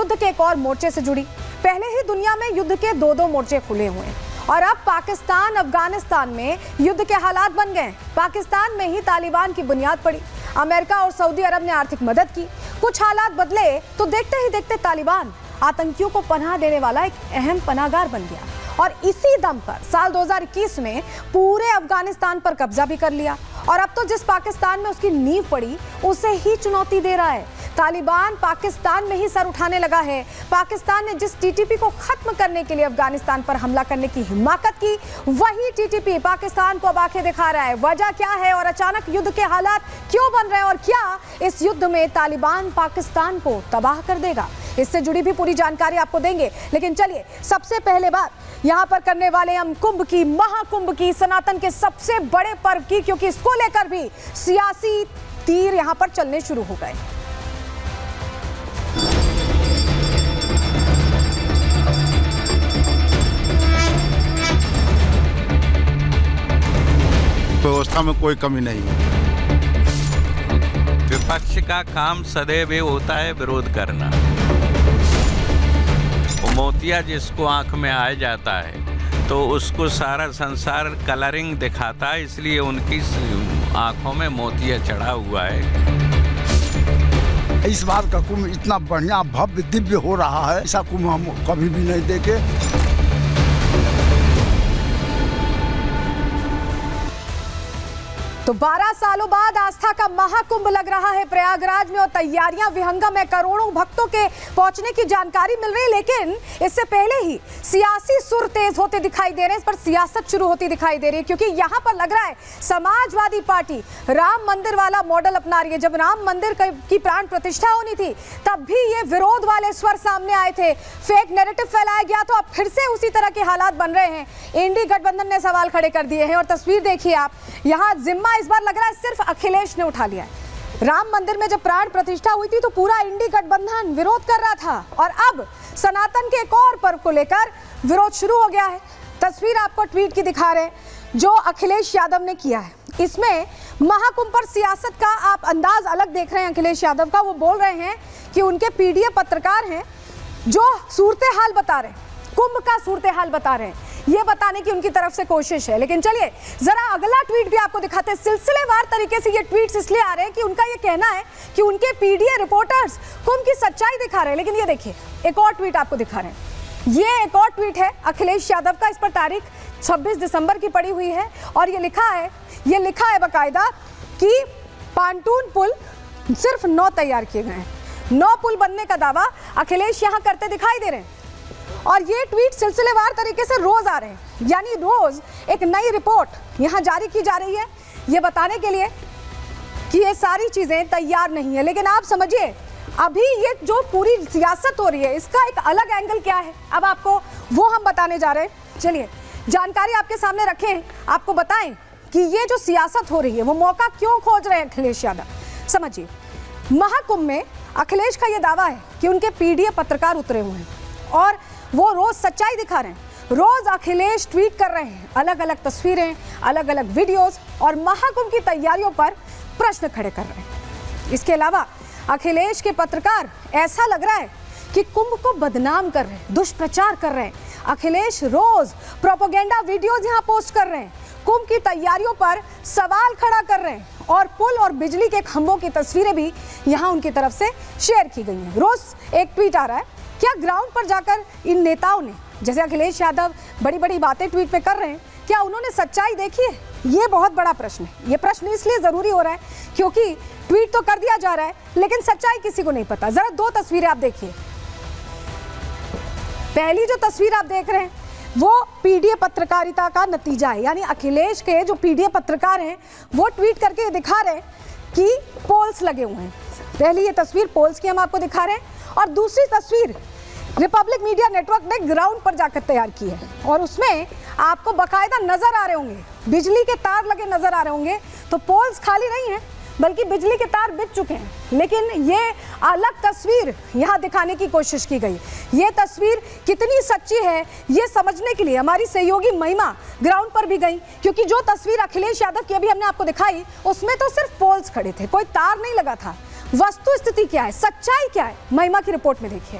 युद्ध के एक और मोर्चे से जुड़ी। पहले ही दुनिया में युद्ध के दो मोर्चे खुले हुए हैं और अब पाकिस्तान अफगानिस्तान में युद्ध के हालात बन गए। पाकिस्तान में ही तालिबान की बुनियाद पड़ी। अमेरिका और सऊदी अरब ने आर्थिक मदद की। कुछ हालात बदले तो देखते ही देखते तालिबान आतंकियों को पनाह देने वाला एक अहम पनाहगार बन गया और इसी दम पर साल 2021 में पूरे अफगानिस्तान पर कब्जा भी कर लिया। और अब तो जिस पाकिस्तान में उसकी नींव पड़ी उसे ही चुनौती दे रहा है। तालिबान पाकिस्तान में ही सर उठाने लगा है। पाकिस्तान ने जिस टीटीपी को खत्म करने के लिए अफगानिस्तान पर हमला करने की हिम्मत की, वही टीटीपी पाकिस्तान को अब आंखें दिखा रहा है। वजह क्या है और अचानक युद्ध के हालात क्यों बन रहे हैं और क्या इस युद्ध में तालिबान पाकिस्तान को तबाह कर देगा, इससे जुड़ी भी पूरी जानकारी आपको देंगे। लेकिन चलिए, सबसे पहले बात यहाँ पर करने वाले हम कुंभ की, महाकुंभ की, सनातन के सबसे बड़े पर्व की, क्योंकि इसको लेकर भी सियासी तीर यहाँ पर चलने शुरू हो गए। व्यवस्था में कोई कमी नहीं है। विपक्ष का काम सदैव होता है विरोध करना। मोतिया जिसको आंख में आ जाता है तो उसको सारा संसार कलरिंग दिखाता है, इसलिए उनकी आंखों में मोतिया चढ़ा हुआ है। इस बार का कुंभ इतना बढ़िया भव्य दिव्य हो रहा है, ऐसा कुंभ हम कभी भी नहीं देखे। तो 12 सालों बाद आस्था का महाकुंभ लग रहा है प्रयागराज में और तैयारियां विहंगम है। करोड़ों भक्तों के पहुंचने की जानकारी मिल रही है, लेकिन इससे पहले ही सियासी सुर तेज होते दिखाई दे रहे हैं। इस पर सियासत शुरू होती दिखाई दे रही है, क्योंकि यहां पर लग रहा है समाजवादी पार्टी राम मंदिर वाला मॉडल अपना रही है। जब राम मंदिर की प्राण प्रतिष्ठा होनी थी तब भी ये विरोध वाले स्वर सामने आए थे, फेक नैरेटिव फैलाया गया, तो अब फिर से उसी तरह के हालात बन रहे हैं। इंडी गठबंधन ने सवाल खड़े कर दिए हैं और तस्वीर देखिए आप, यहाँ जिम्मा इस बार लग रहा है सिर्फ अखिलेश ने उठा लिया है। राम मंदिर में जब प्राण प्रतिष्ठा हुई थी तो पूरा इंडी गठबंधन विरोध कर रहा था और अब सनातन के एक और पर्व को लेकर विरोध शुरू हो गया है। तस्वीर आपको ट्वीट की दिखा रहे हैं जो अखिलेश यादव ने किया है। इसमें महाकुंभ पर सियासत का आप अंदाज अलग देख रहे हैं अखिलेश यादव का। वो बोल रहे हैं कि उनके पीडीए पत्रकार हैं जो सूरत हाल बता रहे हैं, कुंभ का सूरत हाल बता रहे हैं, ये बताने की उनकी तरफ से कोशिश है। लेकिन चलिए जरा अगला ट्वीट भी आपको दिखाते हैं। सिलसिलेवार तरीके से ये ट्वीट्स इसलिए आ रहे हैं कि उनका ये कहना है कि उनके पीडीए रिपोर्टर्स कुंभ की सच्चाई दिखा रहे हैं। लेकिन ये देखिए, एक और ट्वीट आपको दिखा रहे हैं। ये एक और ट्वीट है अखिलेश यादव का। इस पर तारीख 26 दिसंबर की पड़ी हुई है और ये लिखा है बाकायदा कि पांटून पुल सिर्फ 9 तैयार किए गए हैं। 9 पुल बनने का दावा अखिलेश यहाँ करते दिखाई दे रहे हैं और ये ट्वीट सिलसिलेवार तरीके से रोज आ रहे हैं, यानी रोज एक नई रिपोर्ट यहाँ जारी की जा रही है ये बताने के लिए कि ये सारी चीजें तैयार नहीं है। लेकिन आप समझिए, अभी ये जो पूरी सियासत हो रही है इसका एक अलग एंगल क्या है, अब आपको वो हम बताने जा रहे हैं। चलिए जानकारी आपके सामने रखें, आपको बताएं कि ये जो सियासत हो रही है वो मौका क्यों खोज रहे हैं अखिलेश यादव। समझिए, महाकुंभ में अखिलेश का ये दावा है कि उनके पीडीए पत्रकार उतरे हुए हैं और वो रोज सच्चाई दिखा रहे हैं। रोज अखिलेश ट्वीट कर रहे हैं, अलग अलग तस्वीरें, अलग अलग वीडियोस और महाकुंभ की तैयारियों पर प्रश्न खड़े कर रहे हैं। इसके अलावा अखिलेश के पत्रकार ऐसा लग रहा है कि कुंभ को बदनाम कर रहे हैं, दुष्प्रचार कर रहे हैं। अखिलेश रोज प्रोपेगेंडा वीडियोस यहाँ पोस्ट कर रहे हैं, कुंभ की तैयारियों पर सवाल खड़ा कर रहे हैं और पुल और बिजली के खंभों की तस्वीरें भी यहाँ उनकी तरफ से शेयर की गई हैं। रोज एक ट्वीट आ रहा है। क्या ग्राउंड पर जाकर इन नेताओं ने, जैसे अखिलेश यादव बड़ी बड़ी बातें ट्वीट पे कर रहे हैं, क्या उन्होंने सच्चाई देखी है? ये बहुत बड़ा प्रश्न है। ये प्रश्न इसलिए जरूरी हो रहा है क्योंकि ट्वीट तो कर दिया जा रहा है लेकिन सच्चाई किसी को नहीं पता। जरा 2 तस्वीरें आप देखिए। पहली जो तस्वीर आप देख रहे हैं वो पीडीए पत्रकारिता का नतीजा है, यानी अखिलेश के जो पीडीए पत्रकार हैं वो ट्वीट करके दिखा रहे हैं कि पोल्स लगे हुए हैं। पहली ये तस्वीर पोल्स की हम आपको दिखा रहे हैं और दूसरी तस्वीर रिपब्लिक मीडिया नेटवर्क ने ग्राउंड पर जाकर तैयार की है और उसमें आपको बाकायदा नजर आ रहे होंगे, बिजली के तार लगे नजर आ रहे होंगे। तो पोल्स खाली नहीं है बल्कि बिजली के तार बिछ चुके हैं। लेकिन ये अलग तस्वीर यहाँ दिखाने की कोशिश की गई। ये तस्वीर कितनी सच्ची है ये समझने के लिए हमारी सहयोगी महिमा ग्राउंड पर भी गई, क्योंकि जो तस्वीर अखिलेश यादव की अभी हमने आपको दिखाई उसमें तो सिर्फ पोल्स खड़े थे, कोई तार नहीं लगा था। वस्तु स्थिति क्या है, सच्चाई क्या है, महिमा की रिपोर्ट में देखिए।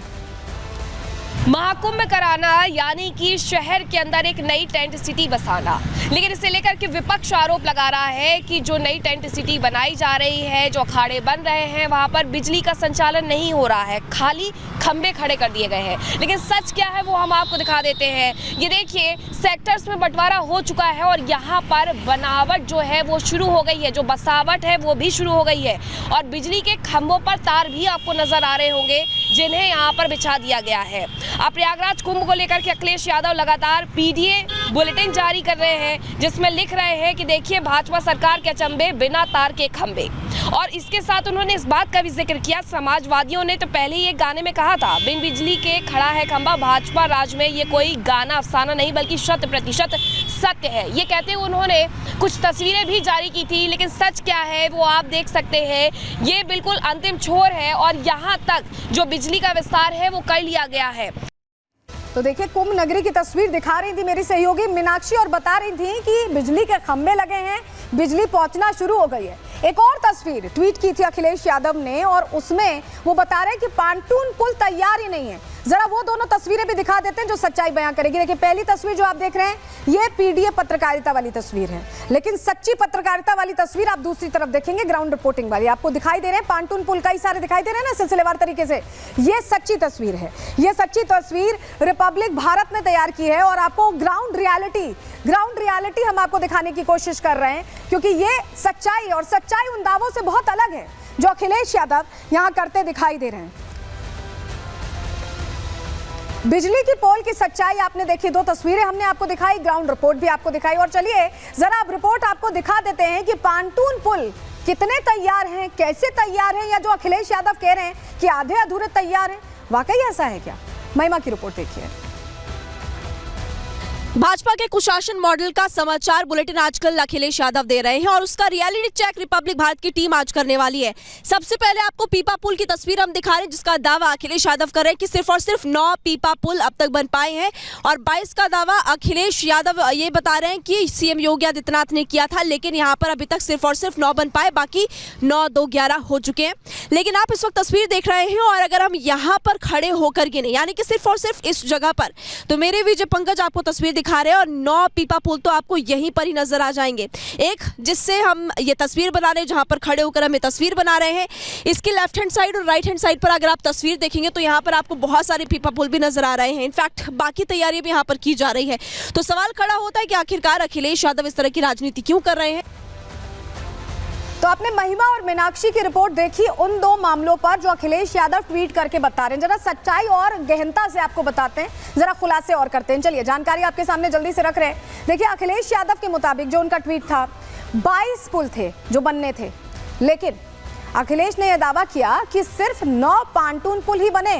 महाकुंभ कराना यानी कि शहर के अंदर एक नई टेंट सिटी बसाना, लेकिन इसे लेकर के विपक्ष आरोप लगा रहा है कि जो नई टेंट सिटी बनाई जा रही है, जो अखाड़े बन रहे हैं, वहां पर बिजली का संचालन नहीं हो रहा है, खाली खंबे खड़े कर दिए गए हैं। लेकिन सच क्या है वो हम आपको दिखा देते हैं। ये देखिए, सेक्टर्स में बंटवारा हो चुका है और यहाँ पर बनावट जो है वो शुरू हो गई है, जो बसावट है वो भी शुरू हो गई है और बिजली के खंभों पर तार भी आपको नजर आ रहे होंगे जिन्हें यहाँ पर बिछा दिया गया है। अब प्रयागराज कुंभ को लेकर के अखिलेश यादव लगातार पीडीए बुलेटिन जारी कर रहे हैं, जिसमें लिख रहे हैं कि देखिए भाजपा सरकार के अचंभे, बिना तार के खंभे। और इसके साथ उन्होंने इस बात का भी जिक्र किया, समाजवादियों ने तो पहले ही एक गाने में कहा था, बिन बिजली के खड़ा है खंभा, भाजपा राज में ये कोई गाना अफसाना नहीं बल्कि 100% सत्य है। ये कहते हुए उन्होंने कुछ तस्वीरें भी जारी की थी, लेकिन सच क्या है वो आप देख सकते हैं। ये बिल्कुल अंतिम छोर है और यहाँ तक जो बिजली का विस्तार है वो कर लिया गया है। तो देखिए, कुंभ नगरी की तस्वीर दिखा रही थी मेरी सहयोगी मीनाक्षी और बता रही थी कि बिजली के खंभे लगे हैं, बिजली पहुंचना शुरू हो गई है। एक और तस्वीर ट्वीट की थी अखिलेश यादव ने और उसमें वो बता रहे हैं कि पांटून पुल तैयार ही नहीं है। जरा वो दोनों तस्वीरें भी दिखा देते हैं जो सच्चाई बयां करेगी। देखिए, पहली तस्वीर जो आप देख रहे हैं ये पीडीए पत्रकारिता वाली तस्वीर है, लेकिन सच्ची पत्रकारिता वाली तस्वीर आप दूसरी तरफ देखेंगे, ग्राउंड रिपोर्टिंग वाली। आपको दिखाई दे रहे हैं पांटून पुल कई सारे दिखाई दे रहे हैं ना सिलसिलेवार तरीके से। ये सच्ची तस्वीर है, ये सच्ची तस्वीर रिपब्लिक भारत ने तैयार की है और आपको ग्राउंड रियलिटी हम आपको दिखाने की कोशिश कर रहे हैं, क्योंकि ये सच्चाई और सच्चाई उन दावों से बहुत अलग है जो अखिलेश यादव यहां करते दिखाई दे रहे हैं। बिजली की पोल की सच्चाई आपने देखी, दो तस्वीरें हमने आपको दिखाई, ग्राउंड रिपोर्ट भी आपको दिखाई। और चलिए जरा अब रिपोर्ट आपको दिखा देते हैं कि पांटून पुल कितने तैयार हैं, कैसे तैयार हैं, या जो अखिलेश यादव कह रहे हैं कि आधे अधूरे तैयार हैं, वाकई ऐसा है क्या? महिमा की रिपोर्ट देखिए। भाजपा के कुशासन मॉडल का समाचार बुलेटिन आजकल अखिलेश यादव दे रहे हैं और उसका रियलिटी चेक रिपब्लिक भारत की टीम आज करने वाली है। सबसे पहले आपको पीपा पुल की तस्वीर हम दिखा रहे हैं, जिसका दावा अखिलेश यादव कर रहे हैं कि सिर्फ और सिर्फ 9 पीपा पुल अब तक बन पाए हैं और 22 का दावा अखिलेश यादव ये बता रहे हैं कि सीएम योगी आदित्यनाथ ने किया था, लेकिन यहाँ पर अभी तक सिर्फ और सिर्फ 9 बन पाए, बाकी 9, 2, 11 हो चुके हैं। लेकिन आप इस वक्त तस्वीर देख रहे हैं और अगर हम यहाँ पर खड़े होकर गिने, यानी कि सिर्फ और सिर्फ इस जगह पर, तो मेरे विजय पंकज आपको तस्वीर दिखा रहे हैं और 9 पीपा पुल तो आपको यहीं पर ही नजर आ जाएंगे। एक जिससे हम ये तस्वीर बना रहे हैं, जहां पर खड़े होकर हम ये तस्वीर बना रहे हैं, इसकी लेफ्ट हैंड साइड और राइट हैंड साइड पर अगर आप तस्वीर देखेंगे तो यहाँ पर आपको बहुत सारे पीपा पुल भी नजर आ रहे हैं। इनफैक्ट बाकी तैयारी भी यहाँ पर की जा रही है। तो सवाल खड़ा होता है कि आखिरकार अखिलेश यादव इस तरह की राजनीति क्यों कर रहे हैं? तो आपने महिमा और मीनाक्षी की रिपोर्ट देखी उन दो मामलों पर जो अखिलेश यादव ट्वीट करके बता रहे हैं। जरा सच्चाई और गहनता से आपको बताते हैं, जरा खुलासे और करते हैं। चलिए जानकारी आपके सामने जल्दी से रख रहे हैं। देखिए, अखिलेश यादव के मुताबिक जो उनका ट्वीट था, 22 पुल थे जो बनने थे, लेकिन अखिलेश ने यह दावा किया कि सिर्फ 9 पांटून पुल ही बने।